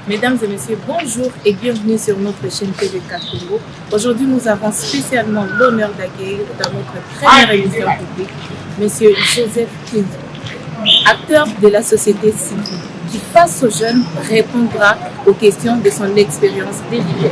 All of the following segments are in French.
Mesdames et messieurs, bonjour et bienvenue sur notre chaîne TV4 Congo. Aujourd'hui, nous avons spécialement l'honneur d'accueillir dans notre première émission publique Monsieur Joseph Kinzo, acteur de la société civile, qui face aux jeunes répondra aux questions de son expérience de leader.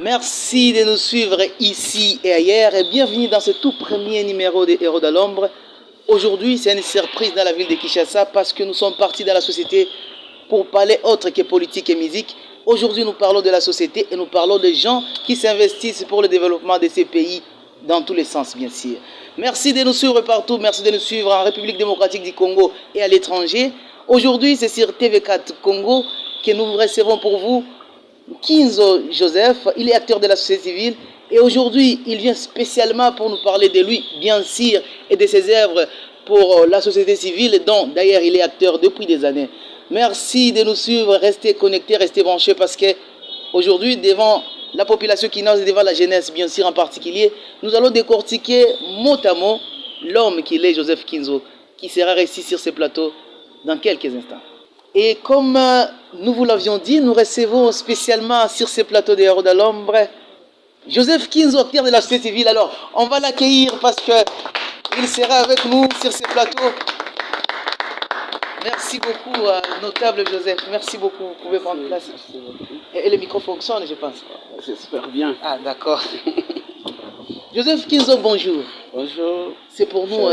Merci de nous suivre ici et ailleurs et bienvenue dans ce tout premier numéro des Héros de l'Ombre. Aujourd'hui, c'est une surprise dans la ville de Kinshasa parce que nous sommes partis dans la société pour parler autre que politique et musique. Aujourd'hui, nous parlons de la société et nous parlons des gens qui s'investissent pour le développement de ces pays dans tous les sens, bien sûr. Merci de nous suivre partout, merci de nous suivre en République démocratique du Congo et à l'étranger. Aujourd'hui, c'est sur TV4 Congo que nous recevons pour vous Kinzo Joseph. Il est acteur de la société civile et aujourd'hui il vient spécialement pour nous parler de lui, bien sûr, et de ses œuvres pour la société civile, dont d'ailleurs il est acteur depuis des années. Merci de nous suivre, restez connectés, restez branchés parce que aujourd'hui, devant la population kinoise et devant la jeunesse, bien sûr en particulier, nous allons décortiquer mot à mot l'homme qu'il est, Joseph Kinzo, qui sera récit sur ce plateau dans quelques instants. Et comme nous vous l'avions dit, nous recevons spécialement sur ce plateau des Héros de l'Ombre Joseph Kinzo, acteur de la société civile. Alors, on va l'accueillir parce qu'il sera avec nous sur ce plateau. Merci beaucoup, notable Joseph. Merci beaucoup. Vous pouvez prendre place. Et le micro fonctionne, je pense. J'espère bien. Ah, d'accord. Joseph Kinzo, bonjour. Bonjour. C'est pour nous,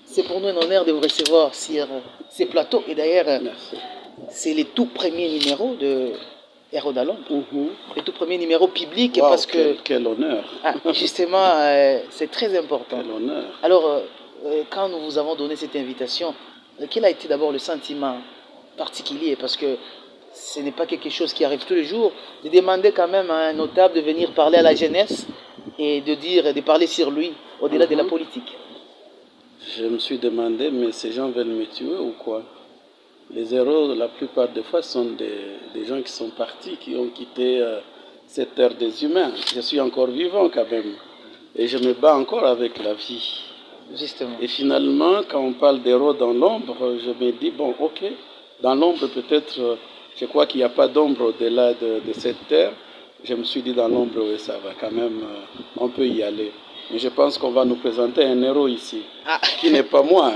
c'est pour nous un honneur de vous recevoir sur ces plateaux. Et d'ailleurs, c'est le tout premier numéro de Héros de l'Ombre. Le tout premier numéro public. Wow, parce que quel honneur. Justement, c'est très important. Quel honneur. Alors, quand nous vous avons donné cette invitation, quel a été d'abord le sentiment particulier? Parce que ce n'est pas quelque chose qui arrive tous les jours. De demander quand même à un notable de venir parler à la jeunesse et de parler sur lui, au-delà de la politique. Je me suis demandé, mais ces gens veulent me tuer ou quoi? Les héros, la plupart des fois, sont des gens qui sont partis, qui ont quitté cette terre des humains. Je suis encore vivant quand même. Et je me bats encore avec la vie. Justement. Et finalement, quand on parle d'héros dans l'ombre, je me dis, bon, ok, dans l'ombre peut-être, je crois qu'il n'y a pas d'ombre au-delà de cette terre. Je me suis dit dans l'ombre, oui, ça va quand même, on peut y aller. Mais je pense qu'on va nous présenter un héros ici, qui n'est pas moi.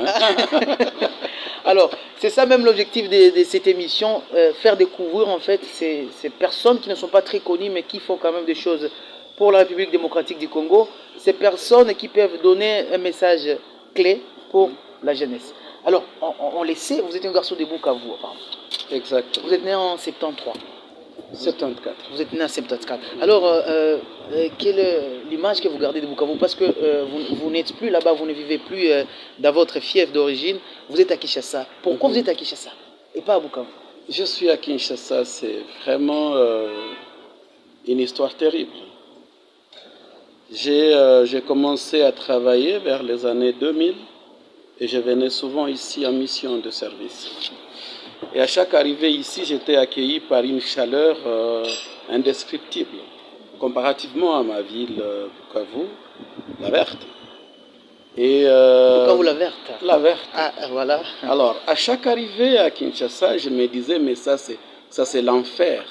Alors, c'est ça même l'objectif de cette émission, faire découvrir en fait ces personnes qui ne sont pas très connues, mais qui font quand même des choses pour la République démocratique du Congo. Ces personnes qui peuvent donner un message clé pour la jeunesse. Alors, on le sait, vous êtes un garçon de Bukavu, apparemment. Exact. Vous êtes né en 73. 74. Vous êtes né en 74. Alors, quelle est l'image que vous gardez de Bukavu? Parce que vous n'êtes plus là-bas, vous ne vivez plus dans votre fief d'origine. Vous êtes à Kinshasa. Pourquoi vous êtes à Kinshasa et pas à Bukavu? Je suis à Kinshasa, c'est vraiment une histoire terrible. J'ai commencé à travailler vers les années 2000 et je venais souvent ici en mission de service. Et à chaque arrivée ici, j'étais accueilli par une chaleur indescriptible, comparativement à ma ville Bukavu, la Verte. Et Bukavu, la Verte. La Verte. Ah, voilà. Alors, à chaque arrivée à Kinshasa, je me disais, mais ça c'est l'enfer,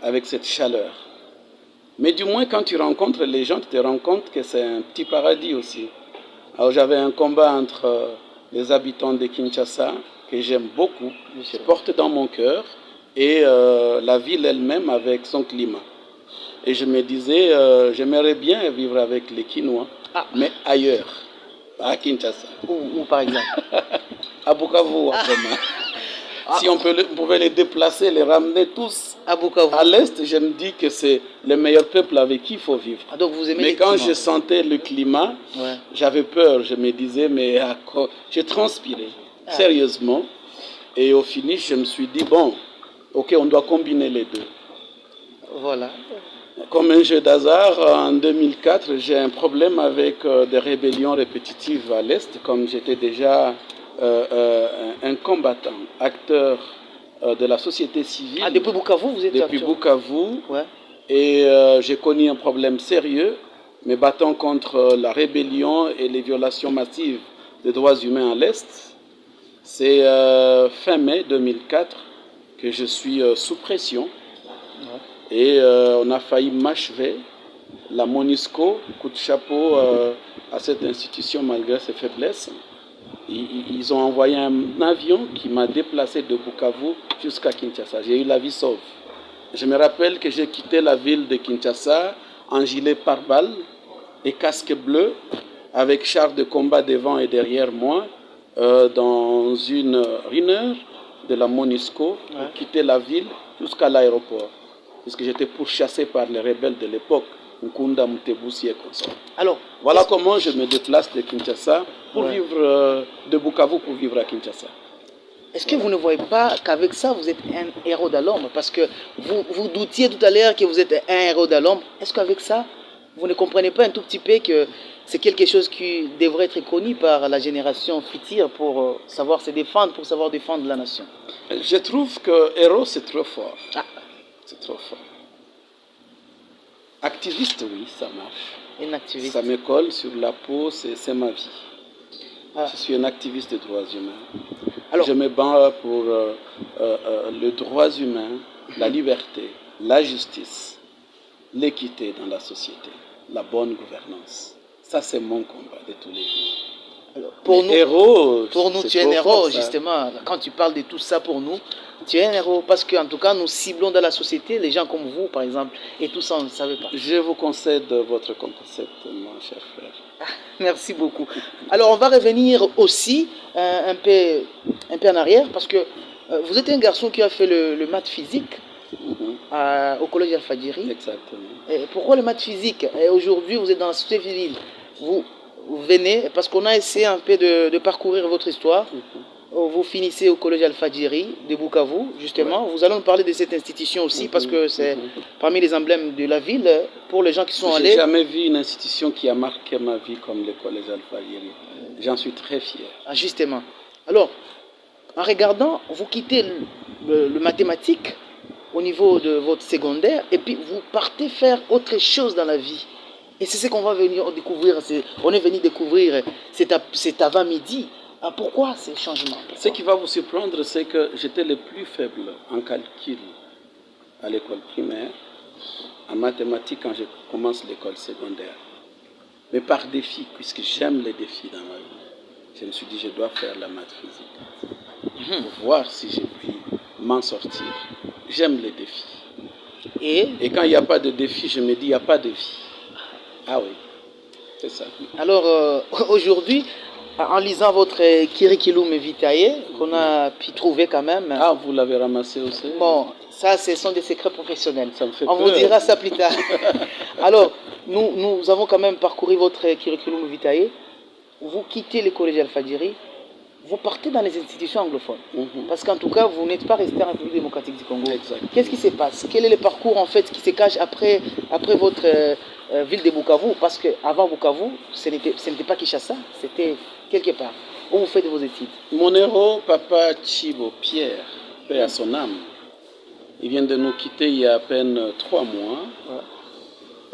avec cette chaleur. Mais du moins, quand tu rencontres les gens, tu te rends compte que c'est un petit paradis aussi. Alors, j'avais un combat entre les habitants de Kinshasa, que j'aime beaucoup, je porte dans mon cœur, et la ville elle-même avec son climat. Et je me disais, j'aimerais bien vivre avec les Kinois, mais ailleurs, pas à Kinshasa. Où par exemple? À Bukavu, Si on pouvait les déplacer, les ramener tous à Bukavu, à l'est, je me dis que c'est le meilleur peuple avec qui il faut vivre. Donc vous aimez mais quand je sentais le climat, j'avais peur. Je me disais, mais je transpirais sérieusement. Et au finish, je me suis dit, bon, ok, on doit combiner les deux. Voilà. Comme un jeu d'hasard, en 2004, j'ai un problème avec des rébellions répétitives à l'Est, comme j'étais déjà un combattant, acteur de la société civile. Ah, depuis Bukavu, vous êtes Depuis acteur. Bukavu. Ouais. Et j'ai connu un problème sérieux, me battant contre la rébellion et les violations massives des droits humains à l'Est. C'est fin mai 2004 que je suis sous pression. Ouais. Et on a failli m'achever. La MONUSCO, coup de chapeau à cette institution malgré ses faiblesses. Ils ont envoyé un avion qui m'a déplacé de Bukavu jusqu'à Kinshasa. J'ai eu la vie sauve. Je me rappelle que j'ai quitté la ville de Kinshasa en gilet pare-balles et casque bleu, avec char de combat devant et derrière moi, dans une heure de la MONUSCO pour quitter la ville jusqu'à l'aéroport, puisque j'étais pourchassé par les rebelles de l'époque, Nkunda, Mutebusi et consorts. Alors, voilà comment je me déplace de Kinshasa pour vivre, de Bukavu pour vivre à Kinshasa. Est-ce que vous ne voyez pas qu'avec ça, vous êtes un héros de l'ombre? Parce que vous doutiez tout à l'heure que vous êtes un héros de l'ombre. Est-ce qu'avec ça, vous ne comprenez pas un tout petit peu que c'est quelque chose qui devrait être connu par la génération future pour savoir se défendre, pour savoir défendre la nation? Je trouve que héros, c'est trop fort. Ah. C'est trop fort. Activiste, oui, ça marche. Un activiste. Ça me colle sur la peau, c'est ma vie. Ah. Je suis un activiste des droits humains. Alors, je me bats pour les droits humains, la liberté, la justice, l'équité dans la société, la bonne gouvernance. Ça, c'est mon combat de tous les jours. Alors, pour nous, tu es un héros, justement. Quand tu parles de tout ça pour nous, tu es un héros parce qu'en tout cas, nous ciblons dans la société les gens comme vous, par exemple, et tout ça, on ne savait pas. Je vous concède votre concept, mon cher frère. Merci beaucoup. Alors, on va revenir aussi un peu en arrière parce que vous êtes un garçon qui a fait le maths physique au collège Alpha-Djiri. Exactement. Et pourquoi le maths physique? Et aujourd'hui, vous êtes dans la société civile. Vous venez, parce qu'on a essayé un peu de parcourir votre histoire. Vous finissez au collège Alpha-Djiri de Bukavu, justement. Ouais. Vous allons nous parler de cette institution aussi, parce que c'est parmi les emblèmes de la ville, pour les gens qui sont allés. Je n'ai jamais vu une institution qui a marqué ma vie comme le collège Alpha-Djiri. J'en suis très fier. Ah, justement. Alors, en regardant, vous quittez le mathématique au niveau de votre secondaire, et puis vous partez faire autre chose dans la vie. Et c'est ce qu'on va venir découvrir. On est venu découvrir cet avant-midi. Ah, pourquoi ces changements? Ce qui va vous surprendre, c'est que j'étais le plus faible en calcul à l'école primaire, en mathématiques quand je commence l'école secondaire. Mais par défi, puisque j'aime les défis dans ma vie, je me suis dit je dois faire la maths physique pour voir si je puis m'en sortir. J'aime les défis. Et quand il n'y a pas de défi, je me dis il n'y a pas de vie. Ah oui, c'est ça. Alors aujourd'hui, en lisant votre curriculum vitae, qu'on a pu trouver quand même. Ah, vous l'avez ramassé aussi? Bon, ça, ce sont des secrets professionnels. Ça me fait On peur. vous dira ça plus tard. Alors, nous avons quand même parcouru votre curriculum vitae. Vous quittez le collège Alpha-Djiri, vous partez dans les institutions anglophones. Parce qu'en tout cas, vous n'êtes pas resté en République démocratique du Congo. Qu'est-ce qui se passe? Quel est le parcours en fait qui se cache après votre ville de Bukavu? Parce qu'avant Bukavu, ce n'était pas Kinshasa, c'était quelque part. Où vous faites vos études? Mon héros, Papa Chibo Pierre, paix à son âme, il vient de nous quitter il y a à peine 3 mois,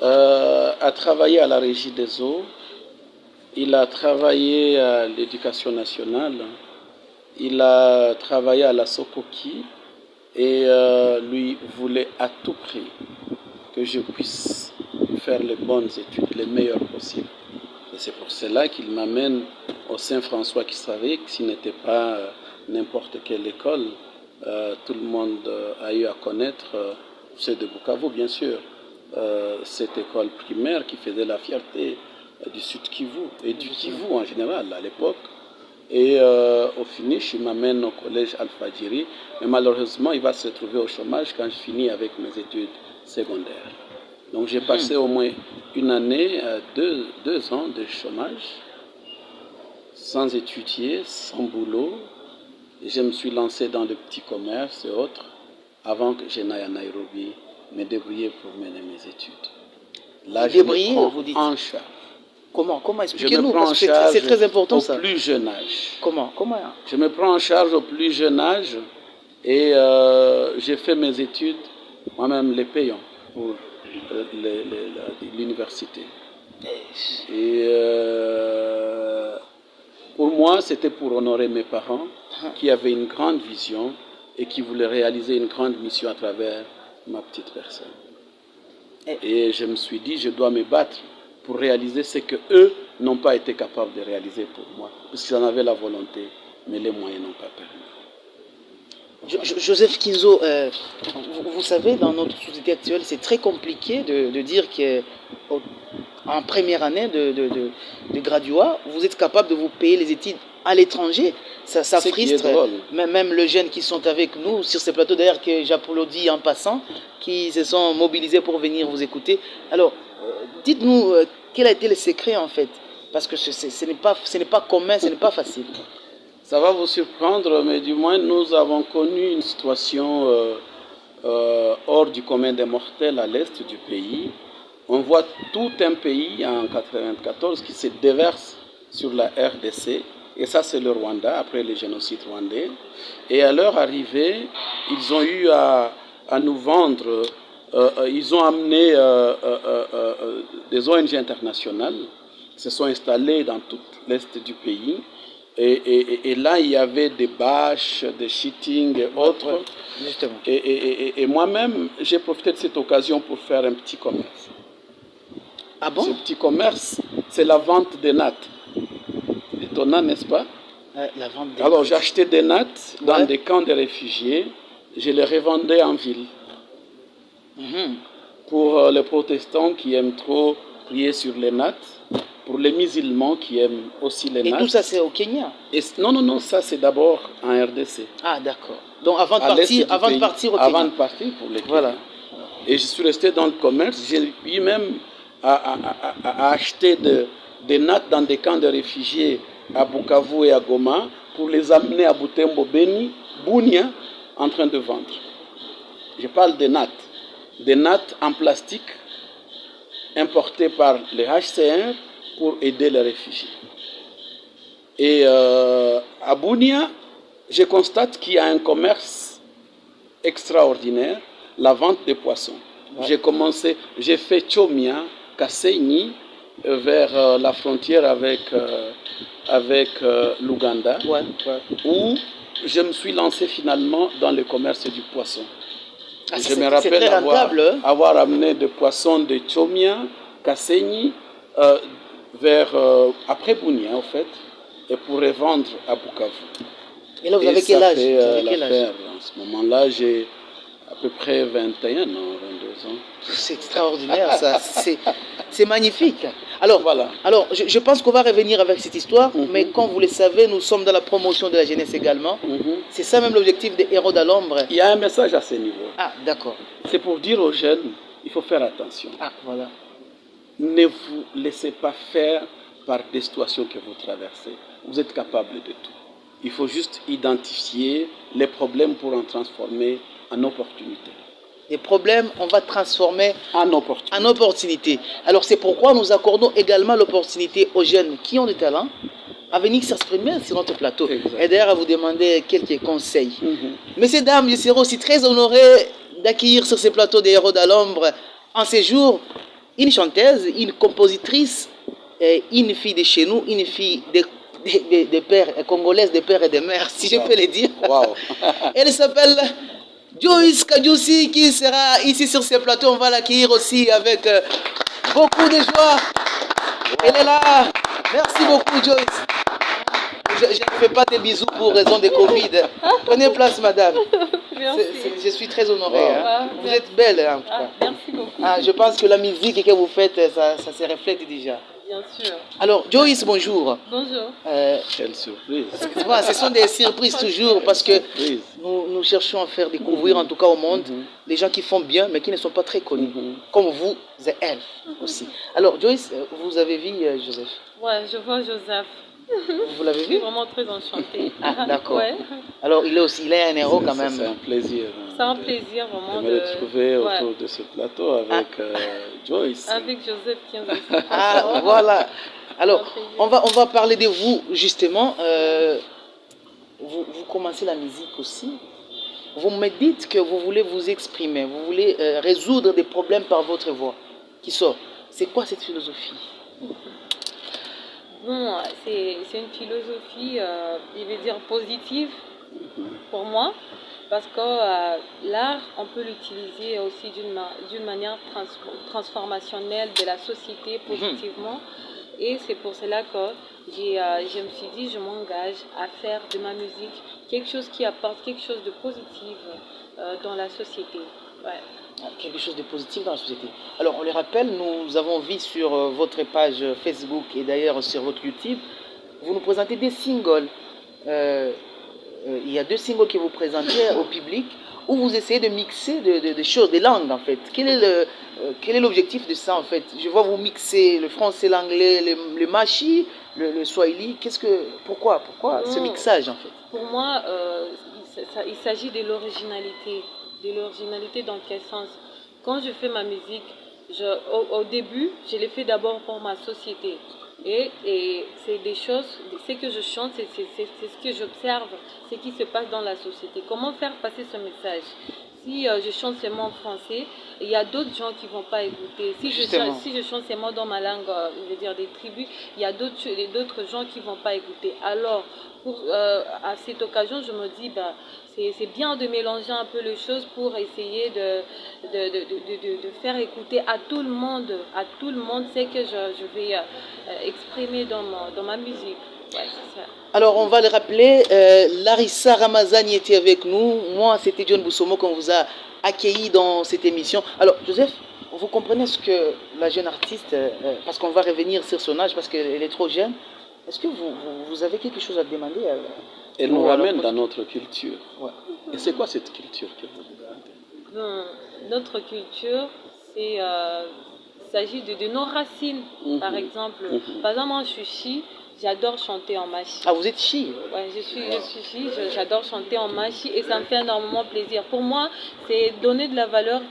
a travaillé à la Régie des eaux, il a travaillé à l'Éducation nationale, il a travaillé à la Sokoki et lui voulait à tout prix que je puisse faire les bonnes études, les meilleures possibles. Et c'est pour cela qu'il m'amène au Saint-François qui savait que ce n'était pas n'importe quelle école. Tout le monde a eu à connaître, c'est de Bukavu bien sûr, cette école primaire qui faisait la fierté du Sud Kivu et du Kivu en général à l'époque. Et au finish, il m'amène au collège Alpha-Djiri, mais malheureusement, il va se retrouver au chômage quand je finis avec mes études secondaires. Donc j'ai passé au moins une année, 2 ans de chômage, sans étudier, sans boulot. Et je me suis lancé dans le petit commerce et autres, avant que je n'aille à Nairobi me débrouiller pour mener mes études. Là, je Débrouiller, me prends vous dites. en charge. Comment Je me expliquez-nous, prends en parce que charge c'est très important au ça. plus jeune âge. Comment Je me prends en charge au plus jeune âge et j'ai fait mes études, moi-même les payant pour l'université. Et pour moi, c'était pour honorer mes parents qui avaient une grande vision et qui voulaient réaliser une grande mission à travers ma petite personne. Et je me suis dit, je dois me battre pour réaliser ce que eux n'ont pas été capables de réaliser pour moi, puisqu'ils en avaient la volonté, mais les moyens n'ont pas permis. Joseph Kinzo, vous savez, dans notre société actuelle, c'est très compliqué de dire qu'en première année de graduat, vous êtes capable de vous payer les études à l'étranger. Ça frustre même les jeunes qui sont avec nous sur ces plateaux, d'ailleurs, que j'applaudis en passant, qui se sont mobilisés pour venir vous écouter. Alors, dites-nous, quel a été le secret en fait? Parce que ce n'est pas commun, ce n'est pas facile. Ça va vous surprendre, mais du moins nous avons connu une situation hors du commun des mortels à l'est du pays. On voit tout un pays en 1994 qui se déverse sur la RDC, et ça c'est le Rwanda, après le génocide rwandais. Et à leur arrivée, ils ont eu à nous vendre, ils ont amené des ONG internationales qui se sont installées dans tout l'est du pays. Et là, il y avait des bâches, des cheatings et autres. Justement. Et moi-même, j'ai profité de cette occasion pour faire un petit commerce. Ah bon? Ce petit commerce, c'est la vente des nattes. Étonnant, n'est-ce pas? La vente des Alors, j'achetais des nattes dans des camps de réfugiés. Je les revendais en ville. Pour les protestants qui aiment trop prier sur les nattes. Pour les musulmans qui aiment aussi les nattes. Et tout ça, c'est au Kenya? Non, ça c'est d'abord en RDC. Ah, d'accord. Donc avant de partir au Kenya. Avant de partir pour les Kenya. Voilà. Et je suis resté dans le commerce. J'ai eu même à acheter des nattes dans des camps de réfugiés à Bukavu et à Goma pour les amener à Butembo, Beni, Bunia, en train de vendre. Je parle des nattes en plastique importées par les HCR pour aider les réfugiés. Et à Bunia, je constate qu'il y a un commerce extraordinaire, la vente des poissons. Ouais. J'ai fait Chomia, Kasenyi, vers la frontière avec l'Ouganda, où je me suis lancé finalement dans le commerce du poisson. Ah, je me rappelle avoir amené des poissons de Chomia, Kasenyi, après Bunia, en fait, et pour revendre à Bukavu. Et là, vous avez quel âge? En ce moment-là, j'ai à peu près 21 ans, 22 ans. C'est extraordinaire, ça. C'est magnifique. Alors, voilà. Alors je pense qu'on va revenir avec cette histoire, mais comme vous le savez, nous sommes dans la promotion de la jeunesse également. C'est ça même l'objectif des Héros de l'Ombre. Il y a un message à ce niveau. Ah, d'accord. C'est pour dire aux jeunes, il faut faire attention. Ah, voilà. Ne vous laissez pas faire par des situations que vous traversez. Vous êtes capable de tout. Il faut juste identifier les problèmes pour en transformer en opportunités. Les problèmes, on va transformer en opportunités. Alors c'est pourquoi nous accordons également l'opportunité aux jeunes qui ont du talent à venir s'exprimer sur notre plateau. Exactement. Et d'ailleurs à vous demander quelques conseils. Messieurs, dames, je serai aussi très honoré d'accueillir sur ce plateau des Héros de l'Ombre en ces jours une chanteuse, une compositrice, une fille de chez nous, une fille de pères, congolaise de père et de mère, si je peux le dire. Wow. Elle s'appelle Joyce Kadjoussi, qui sera ici sur ce plateau. On va l'accueillir aussi avec beaucoup de joie. Elle est là. Merci beaucoup, Joyce. Je ne fais pas des bisous pour raison de Covid. Prenez place, madame. Je suis très honoré. Hein. Vous êtes belle, en tout cas. Merci beaucoup. Je pense que la musique que vous faites, ça se reflète déjà. Bien sûr. Alors, Joyce, bonjour. Bonjour. Quelle surprise. Voilà, ce sont des surprises toujours parce que nous cherchons à faire découvrir, en tout cas au monde, des gens qui font bien mais qui ne sont pas très connus, comme vous et elle aussi. Alors, Joyce, vous avez vu Joseph? Ouais, je vois Joseph Vous l'avez Je suis vu? vraiment très enchantée. Ah, d'accord. Ouais. Alors, il est un héros quand même. C'est un plaisir. C'est un plaisir vraiment de me retrouver ouais. autour de ce plateau avec Joyce. Avec Joseph qui nous a Ah, voilà. Alors, on va parler de vous, justement. Vous commencez la musique aussi. Vous me dites que vous voulez vous exprimer, vous voulez résoudre des problèmes par votre voix qui sort. C'est quoi cette philosophie? Bon, c'est une philosophie, je vais dire, positive pour moi, parce que l'art, on peut l'utiliser aussi d'une manière transformationnelle de la société positivement. Et c'est pour cela que je me suis dit, je m'engage à faire de ma musique quelque chose qui apporte quelque chose de positif dans la société. Ouais. Quelque chose de positif dans la société. Alors, on le rappelle, nous avons vu sur votre page Facebook et d'ailleurs sur votre YouTube, vous nous présentez des singles. Il y a 2 singles que vous présentez au public où vous essayez de mixer des choses, des langues en fait. Quel est l'objectif de ça en fait? Je vois vous mixer le français, l'anglais, le machi, le swahili. Pourquoi ce mixage en fait? Pour moi, il s'agit de l'originalité. De l'originalité dans quel sens? Quand je fais ma musique, au début, je l'ai fait d'abord pour ma société. Et c'est des choses, ce que je chante, c'est ce que j'observe, ce qui se passe dans la société. Comment faire passer ce message? Si je chante seulement en français, il y a d'autres gens qui ne vont pas écouter. Si je chante seulement dans ma langue, je veux dire des tribus, il y a d'autres gens qui ne vont pas écouter. Alors, à cette occasion, je me dis, c'est bien de mélanger un peu les choses pour essayer de faire écouter à tout le monde ce que je vais exprimer dans ma musique. Ouais, c'est ça. Alors, on va le rappeler, Larissa Ramazani était avec nous. Moi, c'était John Boussomo qu'on vous a accueilli dans cette émission. Alors, Joseph, vous comprenez ce que la jeune artiste, parce qu'on va revenir sur son âge, parce qu'elle est trop jeune, est-ce que vous avez quelque chose à demander Elle nous ramène dans notre culture. Ouais. Et c'est quoi cette culture que vous regardez? Notre culture, il s'agit de nos racines, par exemple. Par exemple, moi, je suis chi. J'adore chanter en machi. Ah, vous êtes chi? Ouais, je suis chi, j'adore chanter en machi et ça me fait énormément plaisir. Pour moi, c'est donner de la valeur,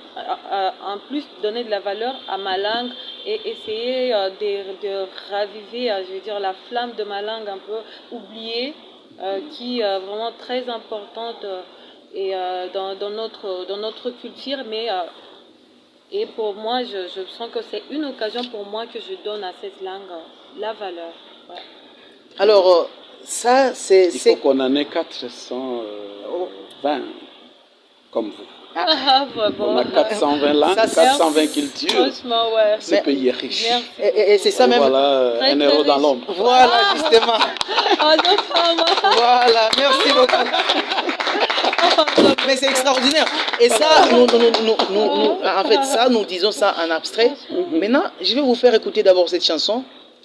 en plus donner de la valeur à ma langue et essayer de raviver, je veux dire, la flamme de ma langue un peu oubliée, qui est vraiment très importante et, dans notre culture, mais et pour moi, je sens que c'est une occasion pour moi que je donne à cette langue la valeur. Ouais. Alors, ça, c'est... Il faut qu'on en ait 420 comme vous. On a 420 langues, 420 cultures. Franchement, ouais. Ce pays est riche. Et c'est ça même. Voilà, un héros dans l'ombre. Voilà, justement. Voilà, merci beaucoup. Mais c'est extraordinaire. Et ça, en fait, ça, nous disons ça en abstrait. Maintenant, je vais vous faire écouter d'abord cette chanson,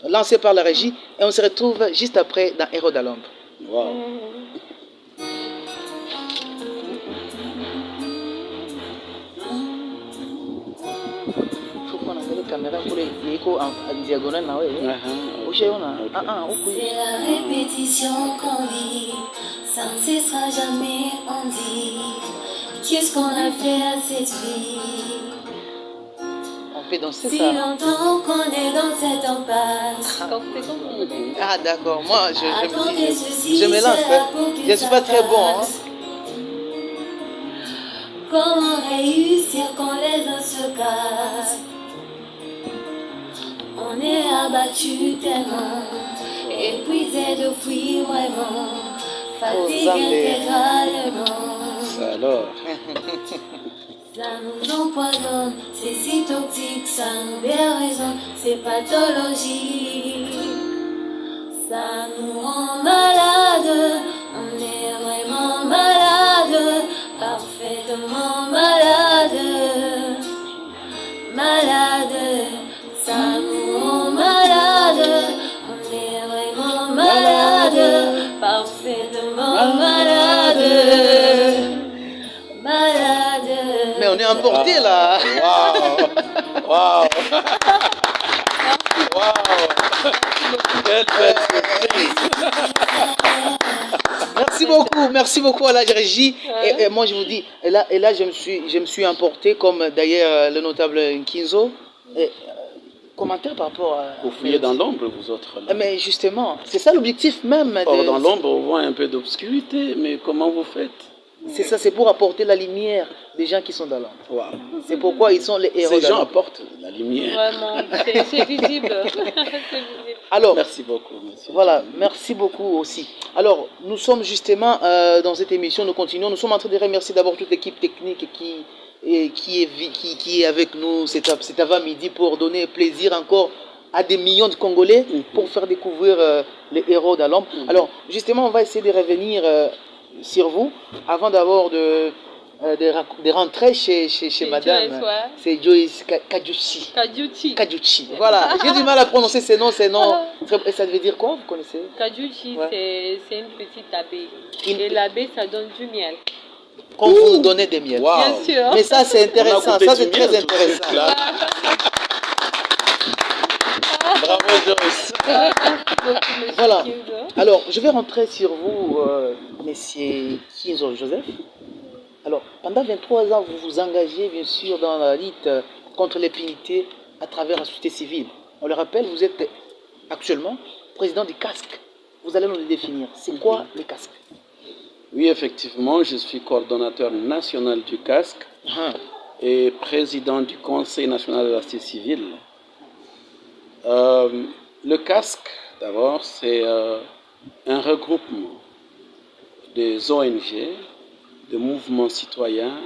lancée par la régie, et on se retrouve juste après dans Héros dans l'ombre. Wow. Caméra pour les échos en diagonale. C'est la répétition qu'on vit, ça ne cessera jamais, on dit. Qu'est-ce qu'on a fait à cette vie? On peut danser si ça. longtemps qu'on est dans cette impasse. Ah d'accord, moi je me lance. Je ne suis pas très bon. Hein. Comment réussir quand les uns se cassent? On est abattu tellement, épuisé de fuir vraiment, fatigue intégralement. Alors. Ça nous empoisonne, c'est si toxique, ça nous déraisonne, c'est pathologie. Ça nous rend malade, on est vraiment malade, parfaitement malade, malade. Ça nous rend malade, on est vraiment malade, parfaitement malade, malade. Mais on est emporté là. Wow. Wow. Wow. Quelle belle surprise. Merci beaucoup à la régie. Et moi je vous dis, et là je me suis emporté comme d'ailleurs le notable Nkinzo. Commentaire par rapport à... Vous fouillez dans l'ombre, vous autres. Là. Mais justement, c'est ça l'objectif même. Or, dans l'ombre, on voit un peu d'obscurité, mais comment vous faites? C'est ça, c'est pour apporter la lumière des gens qui sont dans l'ombre. Wow. C'est pourquoi ils sont les héros. Ces gens apportent la lumière. Vraiment, c'est visible. Alors, merci beaucoup, monsieur. Voilà, merci beaucoup aussi. Alors, nous sommes justement dans cette émission, nous continuons. Nous sommes en train de remercier d'abord toute l'équipe technique qui est avec nous cet avant-midi pour donner plaisir encore à des millions de Congolais pour faire découvrir les héros d'Alombe. Alors, justement, on va essayer de revenir sur vous avant d'abord de rentrer chez madame. C'est Joyce Kadjouchi. Voilà, j'ai du mal à prononcer ces noms. Et ça veut dire quoi, vous connaissez? Kadjouchi, c'est une petite abeille. Et l'abeille, ça donne du miel. Quand vous nous donnez des miels. Wow. Bien sûr. Mais ça, c'est intéressant. Ça, c'est très intéressant. Bravo, Joyce. Voilà. Alors, je vais rentrer sur vous, monsieur Kinzo Joseph. Alors, pendant 23 ans, vous vous engagez, bien sûr, dans la lutte contre l'impunité à travers la société civile. On le rappelle, vous êtes actuellement président du casque. Vous allez nous le définir. C'est quoi le casque? Oui, effectivement, je suis coordonnateur national du casque et président du Conseil national de la société civile. Le casque, d'abord, c'est un regroupement des ONG, de mouvements citoyens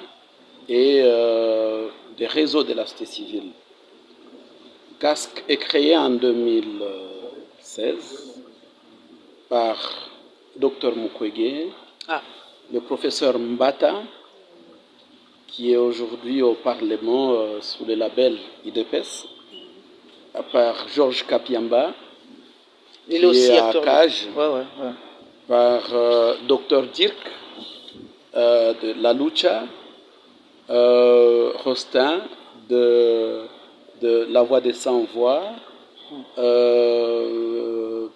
et des réseaux de la société civile. Casque est créé en 2016 par Dr Mukwege, le professeur Mbata, qui est aujourd'hui au Parlement sous le label IDPS, par Georges Kapiamba, qui est à Cage, par Dr Dirk de La Lucha, Rostin de La Voix des Sans Voix,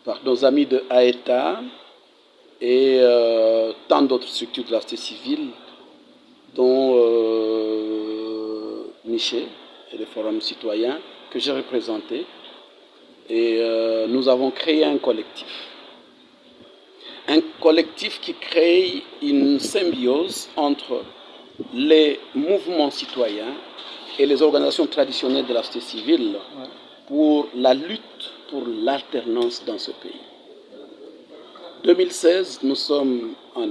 par nos amis de AETA et tant d'autres structures de la société civile, dont Miché et le Forum citoyen que j'ai représenté. Et nous avons créé un collectif. Un collectif qui crée une symbiose entre les mouvements citoyens et les organisations traditionnelles de la société civile pour la lutte pour l'alternance dans ce pays. 2016, nous sommes en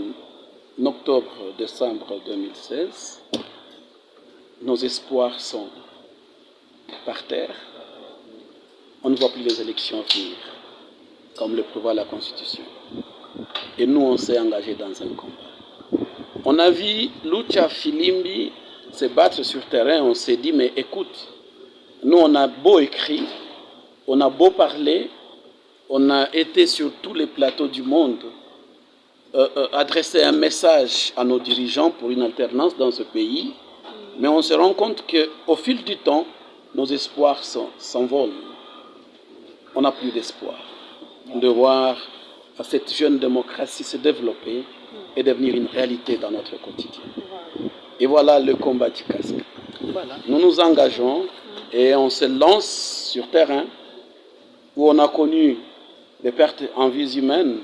octobre-décembre 2016. Nos espoirs sont par terre. On ne voit plus les élections venir, comme le prévoit la Constitution. Et nous, on s'est engagés dans un combat. On a vu Lucha Filimbi se battre sur terrain. On s'est dit, mais écoute, nous, on a beau écrire, on a beau parler, on a été sur tous les plateaux du monde, adresser un message à nos dirigeants pour une alternance dans ce pays, mais on se rend compte qu'au fil du temps, nos espoirs s'envolent. On n'a plus d'espoir de voir cette jeune démocratie se développer et devenir une réalité dans notre quotidien. Et voilà le combat du casque. Nous nous engageons et on se lance sur terrain où on a connu des pertes en vies humaines,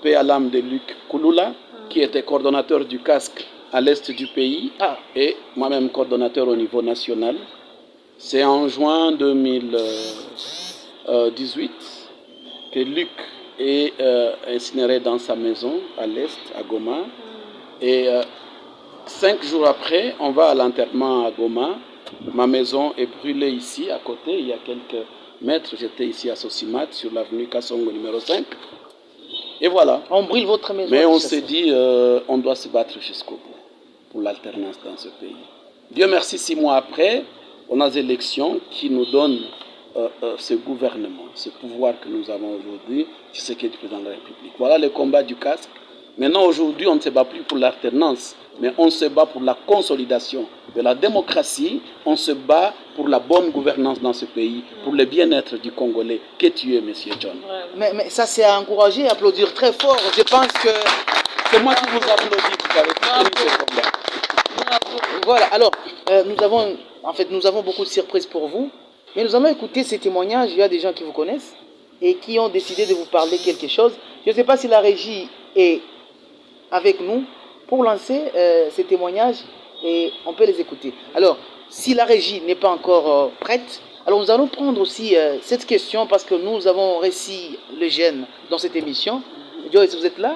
paix à l'âme de Luc Kouloula, qui était coordonnateur du casque à l'est du pays, et moi-même coordonnateur au niveau national. C'est en juin 2018 que Luc est incinéré dans sa maison à l'est, à Goma. Et 5 jours après, on va à l'enterrement à Goma. Ma maison est brûlée ici, à côté, il y a quelques mètres. J'étais ici à Sosimat, sur l'avenue Kassongo numéro 5. Et voilà. On brûle votre maison. Mais on s'est dit, on doit se battre jusqu'au bout pour l'alternance dans ce pays. Dieu merci, 6 mois après, on a des élections qui nous donnent ce gouvernement, ce pouvoir que nous avons aujourd'hui, c'est ce qui est le président de la République. Voilà le combat du casque. Maintenant, aujourd'hui, on ne se bat plus pour l'alternance, mais on se bat pour la consolidation de la démocratie, on se bat pour la bonne gouvernance dans ce pays, pour le bien-être du Congolais. Que tu es, M. John. Mais ça, c'est à encourager, à applaudir très fort. Je pense que... C'est moi qui vous applaudis, vous avez tenu ce combat. Voilà, alors, nous avons beaucoup de surprises pour vous, mais nous allons écouter ces témoignages. Il y a des gens qui vous connaissent et qui ont décidé de vous parler quelque chose. Je ne sais pas si la régie est avec nous pour lancer ces témoignages et on peut les écouter. Alors, si la régie n'est pas encore prête, alors nous allons prendre aussi cette question parce que nous avons réussi le gène dans cette émission. Joyce, vous êtes là?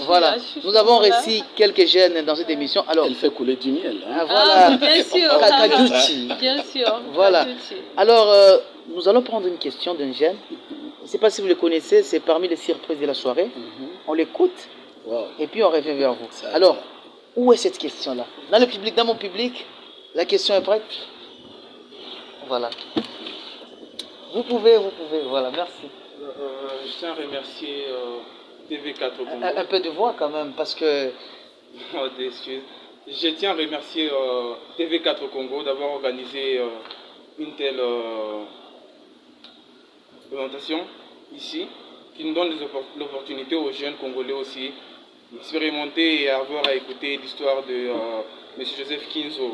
Voilà, nous avons réussi quelques jeunes dans cette émission. Alors, elle fait couler du miel. Hein? Voilà. Bien sûr. Bien sûr. Voilà. Alors, nous allons prendre une question d'un jeune. Je ne sais pas si vous le connaissez, c'est parmi les surprises de la soirée. On l'écoute et puis on revient vers vous. Alors, où est cette question-là? Dans le public, dans mon public, la question est prête? Voilà. Vous pouvez, voilà, merci. Je tiens à remercier TV4 Congo. Un peu de voix quand même, parce que... Oh, excuse. Je tiens à remercier TV4 Congo d'avoir organisé une telle présentation ici, qui nous donne l'opportunité aux jeunes Congolais aussi d'expérimenter et avoir à écouter l'histoire de M. Joseph Kinzo,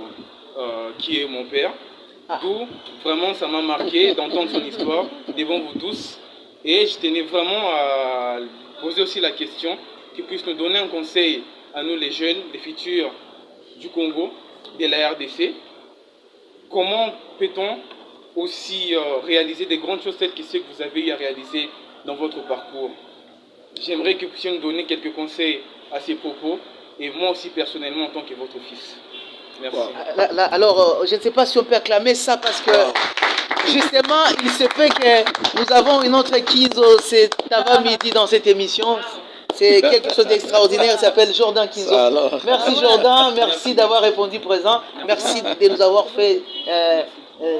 qui est mon père. D'où, vraiment, ça m'a marqué d'entendre son histoire devant vous tous. Et je tenais vraiment à poser aussi la question qu'il puisse nous donner un conseil à nous les jeunes, les futurs du Congo, de la RDC. Comment peut-on aussi réaliser des grandes choses telles que ce que vous avez eu à réaliser dans votre parcours? J'aimerais que vous puissiez nous donner quelques conseils à ces propos, et moi aussi personnellement en tant que votre fils. Merci. Alors, je ne sais pas si on peut acclamer ça parce que justement, il se peut que nous avons une autre Kinzo, c'est avant midi dans cette émission. C'est quelque chose d'extraordinaire, il s'appelle Jordan Kinzo. Merci Jordan, merci d'avoir répondu présent. Merci de nous avoir fait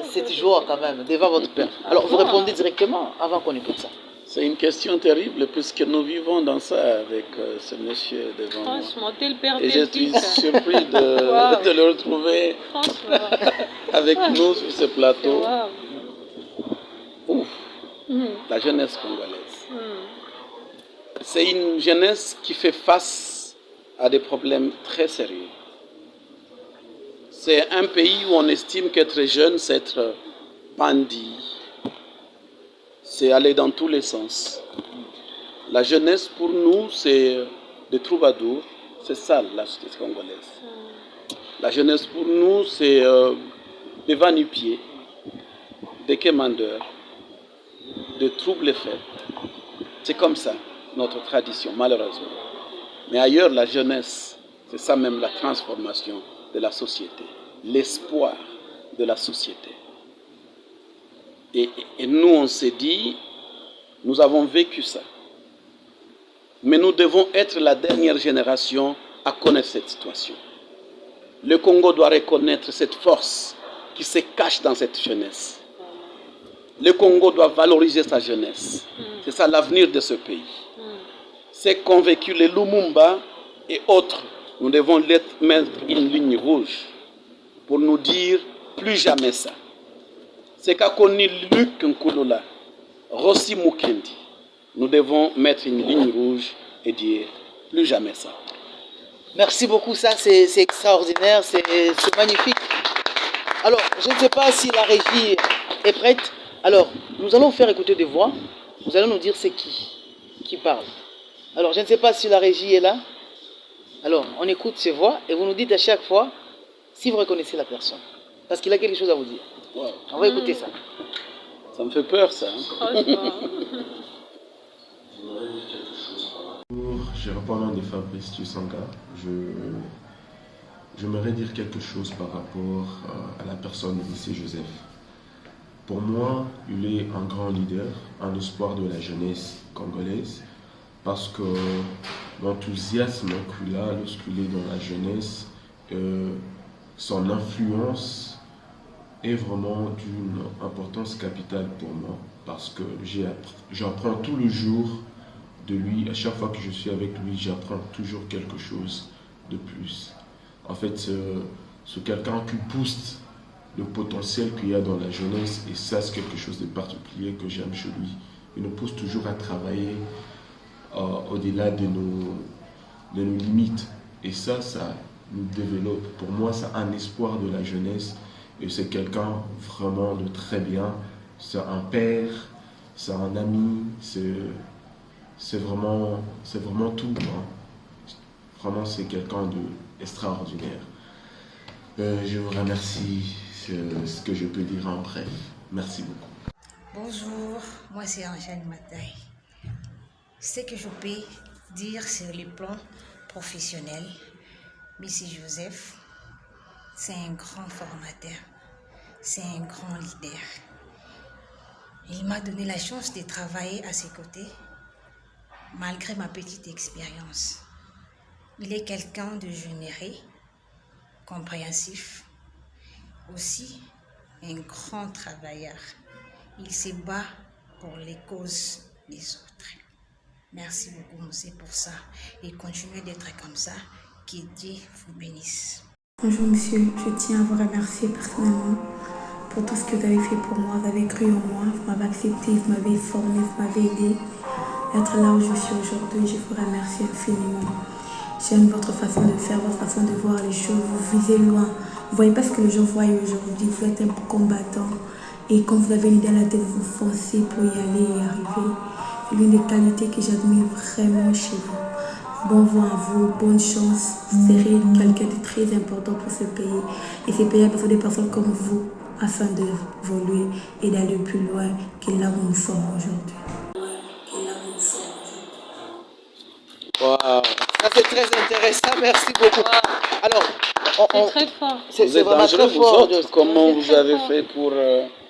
cette joie quand même, devant votre père. Alors, vous répondez directement avant qu'on écoute ça. C'est une question terrible puisque nous vivons dans ça avec ce monsieur devant moi. Franchement, t'es le père et je suis surpris de le retrouver avec nous sur ce plateau. Ouf, la jeunesse congolaise. C'est une jeunesse qui fait face à des problèmes très sérieux. C'est un pays où on estime qu'être jeune, c'est être bandit. C'est aller dans tous les sens. La jeunesse, pour nous, c'est des troubadours. C'est ça, la société congolaise. La jeunesse, pour nous, c'est des va-nu-pieds, des quémandeurs, des troubles faits. C'est comme ça, notre tradition, malheureusement. Mais ailleurs, la jeunesse, c'est ça même la transformation de la société, l'espoir de la société. Et nous, on s'est dit, nous avons vécu ça. Mais nous devons être la dernière génération à connaître cette situation. Le Congo doit reconnaître cette force qui se cache dans cette jeunesse. Le Congo doit valoriser sa jeunesse. C'est ça l'avenir de ce pays. C'est convaincu les Lumumba et autres, nous devons mettre une ligne rouge pour nous dire plus jamais ça. C'est qu'a connu Luc Nkouloula, Rossi Mukendi. Nous devons mettre une ligne rouge et dire plus jamais ça. Merci beaucoup, ça c'est extraordinaire, c'est magnifique. Alors, je ne sais pas si la régie est prête. Alors, nous allons faire écouter des voix. Vous allez nous dire c'est qui parle. Alors, je ne sais pas si la régie est là. Alors, on écoute ces voix et vous nous dites à chaque fois si vous reconnaissez la personne. Parce qu'il a quelque chose à vous dire. Wow. On va écouter ça. Ça me fait peur, ça. Je reprends le nom de Fabrice Tussanga. J'aimerais dire quelque chose par rapport à la personne de M. Joseph. Pour moi, il est un grand leader, un espoir de la jeunesse congolaise, parce que l'enthousiasme qu'il a lorsqu'il est dans la jeunesse, son influence est vraiment d'une importance capitale pour moi, parce que j'apprends tous les jours de lui. À chaque fois que je suis avec lui, j'apprends toujours quelque chose de plus. En fait, c'est quelqu'un qui pousse le potentiel qu'il y a dans la jeunesse, et ça, c'est quelque chose de particulier que j'aime chez lui. Il nous pousse toujours à travailler au-delà de nos limites. Et ça nous développe. Pour moi, c'est un espoir de la jeunesse. Et c'est quelqu'un vraiment de très bien. C'est un père, c'est un ami, c'est vraiment tout. Hein. Vraiment, c'est quelqu'un d'extraordinaire. Je vous remercie, c'est ce que je peux dire en bref. Merci beaucoup. Bonjour, moi c'est Angèle Mataï. Ce que je peux dire sur le plan professionnel, M. Joseph, c'est un grand formateur, c'est un grand leader. Il m'a donné la chance de travailler à ses côtés, malgré ma petite expérience. Il est quelqu'un de généreux, compréhensif, aussi un grand travailleur. Il se bat pour les causes des autres. Merci beaucoup, monsieur, pour ça. Et continuez d'être comme ça. Que Dieu vous bénisse. Bonjour, monsieur. Je tiens à vous remercier personnellement pour tout ce que vous avez fait pour moi. Vous avez cru en moi, vous m'avez accepté, vous m'avez formé, vous m'avez aidé à être là où je suis aujourd'hui. Je vous remercie infiniment. J'aime votre façon de faire, votre façon de voir les choses. Vous visez loin. Vous voyez pas ce que les gens voient aujourd'hui. Vous êtes un combattant. Et quand vous avez une idée à la tête, vous foncez pour y aller et y arriver. C'est l'une des qualités que j'admire vraiment chez vous. Bon vent à vous, bonne chance. Vous serez quelqu'un de très important pour ce pays. Et ce pays a besoin de personnes comme vous afin d'évoluer et d'aller plus loin que là où nous sommes aujourd'hui. Wow. Ça c'est très intéressant, merci beaucoup. Wow. Alors, c'est très fort. C'est vraiment très fort. Comment vous avez fait pour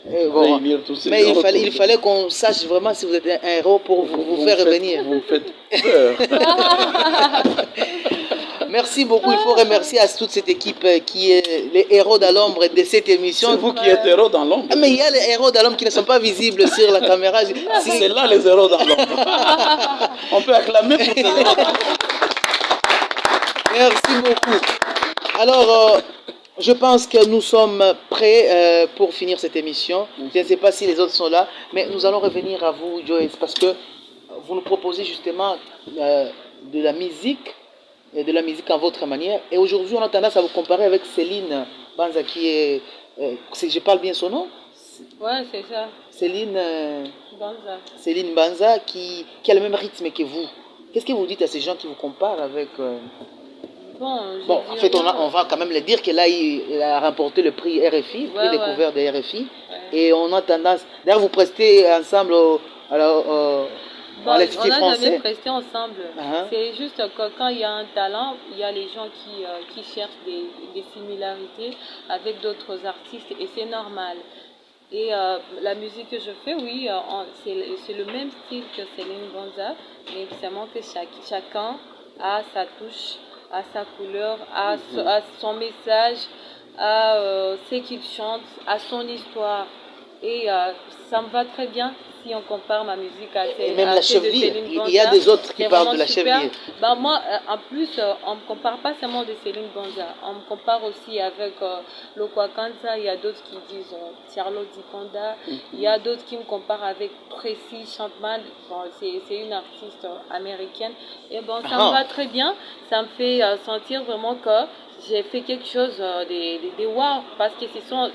réunir tous ces gens? Mais il fallait qu'on sache vraiment si vous êtes un héros pour vous faire revenir. Vous me faites peur. Merci beaucoup. Il faut remercier à toute cette équipe qui est les héros dans l'ombre de cette émission. C'est vous qui êtes héros dans l'ombre. Mais il y a les héros dans l'ombre qui ne sont pas visibles sur la caméra. C'est là les héros dans l'ombre. On peut acclamer pour ces héros dans l'ombre. Merci beaucoup. Alors, je pense que nous sommes prêts pour finir cette émission. Je ne sais pas si les autres sont là, mais nous allons revenir à vous, Joyce, parce que vous nous proposez justement de la musique en votre manière. Et aujourd'hui, on a tendance à vous comparer avec Céline Banza, qui est... je parle bien son nom? Ouais, c'est ça. Céline Banza. Céline Banza, qui a le même rythme que vous. Qu'est-ce que vous dites à ces gens qui vous comparent avec... Bon, en fait, on va quand même le dire que là, il a remporté le prix RFI, le prix découvert de RFI. Ouais. Et on a tendance... D'ailleurs, vous prestez ensemble à l'Institut français. On n'a jamais presté ensemble. C'est juste que quand il y a un talent, il y a les gens qui cherchent des similarités avec d'autres artistes, et c'est normal. Et la musique que je fais, oui, c'est le même style que Céline Banza, mais seulement que chacun a sa touche, à sa couleur, à son message, à ce qu'il chante, à son histoire. Et ça me va très bien si on compare ma musique à celle de Céline Banza. Il y a des autres qui parlent de la cheville. Bah, moi, en plus, on ne me compare pas seulement de Céline Banza. On me compare aussi avec Lokwa Kanza. Il y a d'autres qui disent Charlotte Dipanda. Il y a d'autres qui me comparent avec Tracy Chapman. Bon, c'est une artiste américaine. Et bon, ça me va très bien. Ça me fait sentir vraiment que j'ai fait quelque chose de wow, parce que ce sont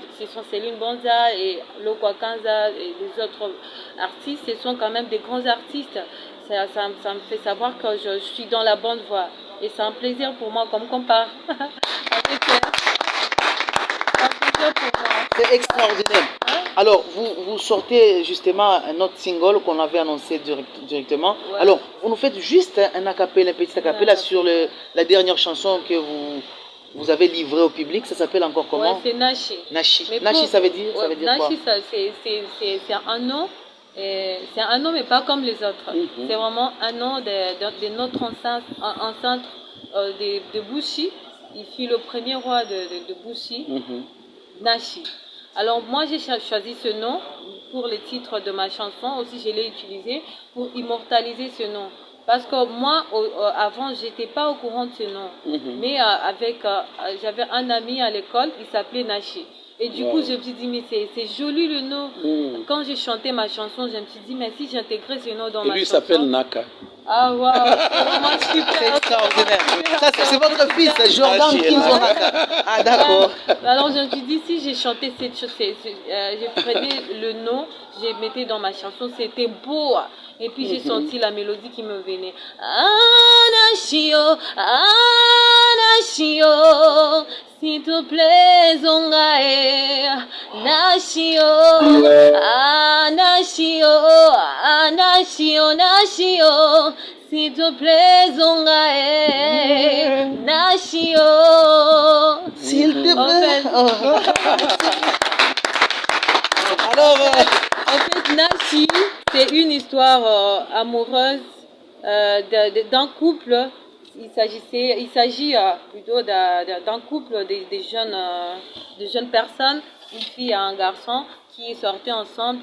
Céline Banza et Lokwa Kanza et les autres artistes, ce sont quand même des grands artistes. Ça me fait savoir que je suis dans la bonne voie. Et c'est un plaisir pour moi qu'on me compare. C'est extraordinaire. Alors, vous sortez justement un autre single qu'on avait annoncé directement. Ouais. Alors, vous nous faites juste un petit acapella sur la dernière chanson que vous avez livré au public. Ça s'appelle encore comment? Ouais, c'est Nashi. Nashi, ça veut dire, Nashi, quoi? C'est un nom. C'est un nom, mais pas comme les autres. C'est vraiment un nom de notre enceinte de Bushi. Il fut le premier roi de Bushi, Nashi. Alors moi, j'ai choisi ce nom pour le titre de ma chanson. Aussi, je l'ai utilisé pour immortaliser ce nom. Parce que moi, avant, je n'étais pas au courant de ce nom. Mais j'avais un ami à l'école, il s'appelait Nachi. Et du coup, je me suis dit, mais c'est joli le nom. Quand j'ai chanté ma chanson, je me suis dit, mais si j'intégrais ce nom dans ma chanson. Et lui, il s'appelle Naka. Ah, waouh, c'est vraiment super. C'est extraordinaire. Ça, c'est votre fils, Jordan Kinzo Naka. Ah, d'accord. Alors, je me suis dit, si j'ai chanté cette chose, j'ai prenais le nom, j'ai mettais dans ma chanson, c'était beau. Et puis, j'ai senti la mélodie qui me venait. Anachio, Anachio, s'il te plaît, Zongae. Nashio, Anachio, Anachio, Nashio. S'il te plaît, Zongae. Nashio. S'il te plaît. Alors, en fait, Nashi, c'est une histoire amoureuse d'un couple. Il s'agit plutôt d'un couple de jeunes personnes, une fille et un garçon qui sortaient ensemble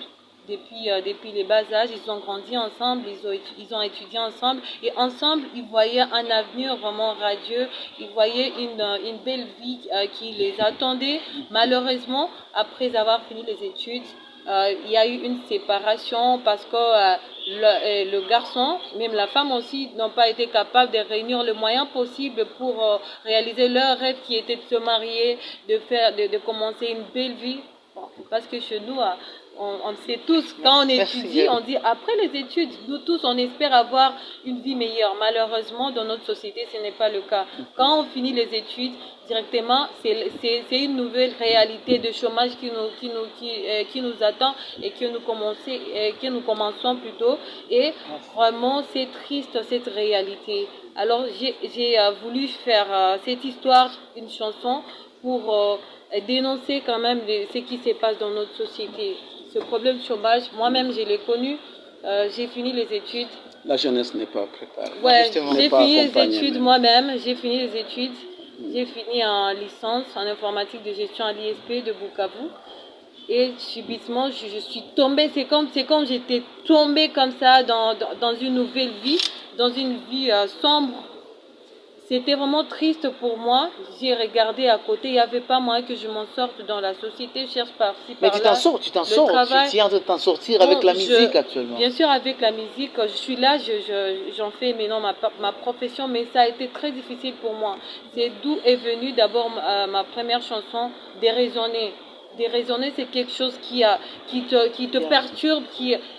depuis les bas âges. Ils ont grandi ensemble, ils ont étudié ensemble et ensemble ils voyaient un avenir vraiment radieux. Ils voyaient une belle vie qui les attendait. Malheureusement, après avoir fini les études, il y a eu une séparation parce que le garçon, même la femme aussi, n'ont pas été capables de réunir le moyen possible pour réaliser leur rêve qui était de se marier, de commencer une belle vie. Parce que chez nous, on sait tous, quand on étudie, on dit après les études, nous tous, on espère avoir une vie meilleure. Malheureusement, dans notre société, ce n'est pas le cas. Quand on finit les études, directement, c'est une nouvelle réalité de chômage qui nous attend et que nous commençons plutôt. Et vraiment, c'est triste cette réalité. Alors, j'ai voulu faire cette histoire, une chanson, pour dénoncer quand même ce qui se passe dans notre société. Ce problème de chômage, moi-même, je l'ai connu. J'ai fini les études. La jeunesse n'est pas préparée. Ouais, j'ai fini les études moi-même. J'ai fini les études. J'ai fini en licence en informatique de gestion à l'ISP de Bukavu. Et subitement, je suis tombée. C'est comme j'étais tombée comme ça dans une nouvelle vie, dans une vie sombre. C'était vraiment triste pour moi. J'ai regardé à côté. Il n'y avait pas moyen que je m'en sorte dans la société. Je cherche par-ci, par-là. Mais tu t'en sors. Tu es en train de t'en sortir avec la musique actuellement. Bien sûr, avec la musique. Je suis là, j'en fais maintenant ma profession, mais ça a été très difficile pour moi. C'est d'où est venue d'abord ma première chanson, Déraisonner. Déraisonner, c'est quelque chose qui te perturbe,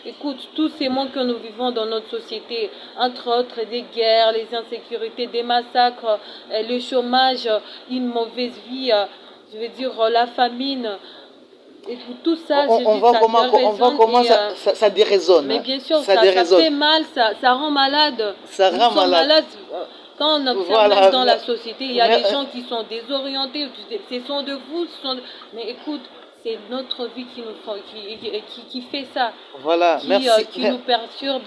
écoute, tous ces mondes que nous vivons dans notre société, entre autres des guerres, les insécurités, des massacres, le chômage, une mauvaise vie, je veux dire la famine. Et tout ça, on voit comment ça déraisonne. Mais bien sûr, ça fait mal, ça rend malade. Ça rend malade. Quand on observe même dans la société, il y a des gens qui sont désorientés, ce sont de vous, mais écoute, c'est notre vie qui fait ça. Voilà, merci. Qui nous perturbe,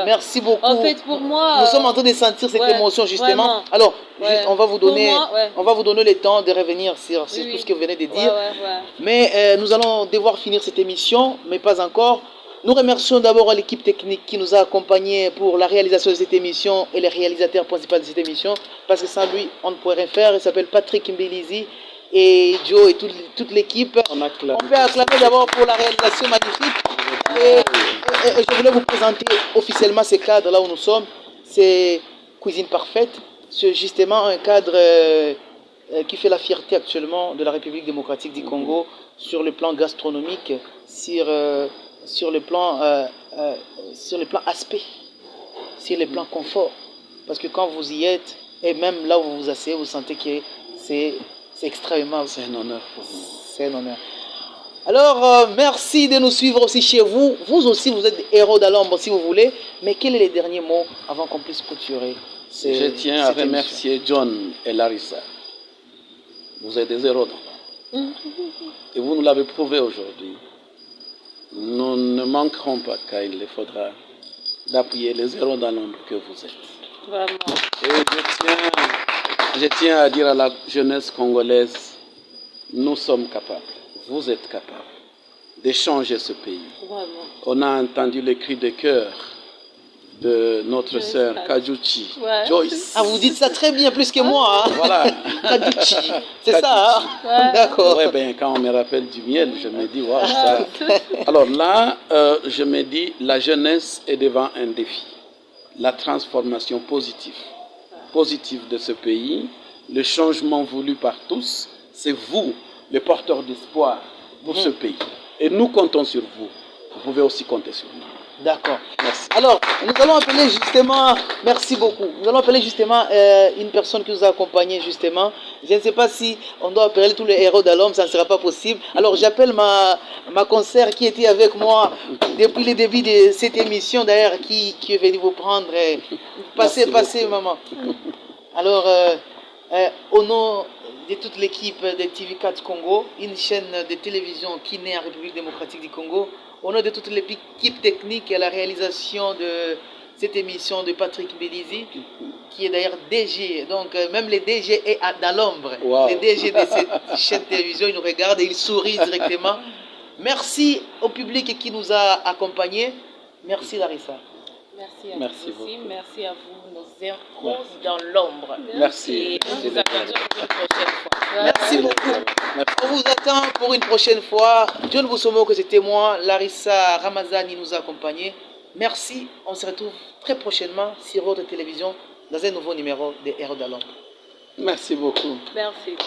merci beaucoup. En fait, pour moi... Nous sommes en train de sentir cette émotion, justement. Vraiment. Alors, on va vous donner le temps de revenir sur tout ce que vous venez de dire. Mais nous allons devoir finir cette émission, mais pas encore. Nous remercions d'abord l'équipe technique qui nous a accompagnés pour la réalisation de cette émission et le réalisateur principal de cette émission, parce que sans lui, on ne pourrait rien faire. Il s'appelle Patrick Mbelizi et Joe et toute l'équipe. On peut acclamer d'abord pour la réalisation magnifique. Et je voulais vous présenter officiellement ce cadre là où nous sommes. C'est Cuisine Parfaite. C'est justement un cadre qui fait la fierté actuellement de la République démocratique du Congo sur le plan gastronomique, sur le plan aspect, sur le plan confort. Parce que quand vous y êtes, et même là où vous vous asseyez, vous sentez que c'est extrêmement... C'est un honneur pour nous. C'est un honneur. Alors, merci de nous suivre aussi chez vous. Vous aussi, vous êtes héros d'Alombre si vous voulez. Mais quels sont les derniers mots avant qu'on puisse clôturer Je tiens à remercier John et Larissa. Vous êtes des héros d'Alombre. Et vous nous l'avez prouvé aujourd'hui. Nous ne manquerons pas quand il faudra d'appuyer les héros dans l'ombre que vous êtes. Vraiment. Et je tiens à dire à la jeunesse congolaise, nous sommes capables, vous êtes capables de changer ce pays. Vraiment. On a entendu les cris de cœur de notre sœur Kajuchi, Ouais. Joyce. Ah, vous dites ça très bien, plus que moi. Hein? Voilà. Kajuchi. C'est ça, hein? Ouais. D'accord. Ouais, ben, quand on me rappelle du miel, je me dis, waouh, ça. Alors là, je me dis, la jeunesse est devant un défi. La transformation positive de ce pays, le changement voulu par tous, c'est vous, les porteurs d'espoir pour ce pays. Et nous comptons sur vous. Vous pouvez aussi compter sur nous. D'accord. Merci. Alors, nous allons appeler justement, merci beaucoup, nous allons appeler justement une personne qui nous a accompagnés justement. Je ne sais pas si on doit appeler tous les héros d'Alom, ça ne sera pas possible. Alors, j'appelle ma consoeur qui était avec moi depuis le début de cette émission, d'ailleurs, qui est venue vous prendre. Passez, maman. Alors, au nom de toute l'équipe de TV4 Congo, une chaîne de télévision qui naît en République démocratique du Congo, au nom de toute l'équipe technique et la réalisation de cette émission de Patrick Bélizy, qui est d'ailleurs DG, donc même les DG est dans l'ombre. Wow. Les DG de cette chaîne de télévision, ils nous regardent et ils sourient directement. Merci au public qui nous a accompagnés. Merci Larissa. Merci à Merci vous aussi. beaucoup. Merci à vous, nos héros dans l'ombre. Merci. Et nous vous attendons pour une prochaine fois. Merci beaucoup. On vous attend pour une prochaine fois. John Boussomo, que c'était moi. Larissa Ramazani nous a accompagnés. Merci. On se retrouve très prochainement sur votre télévision dans un nouveau numéro des Héros d'Alom. Merci beaucoup. Merci.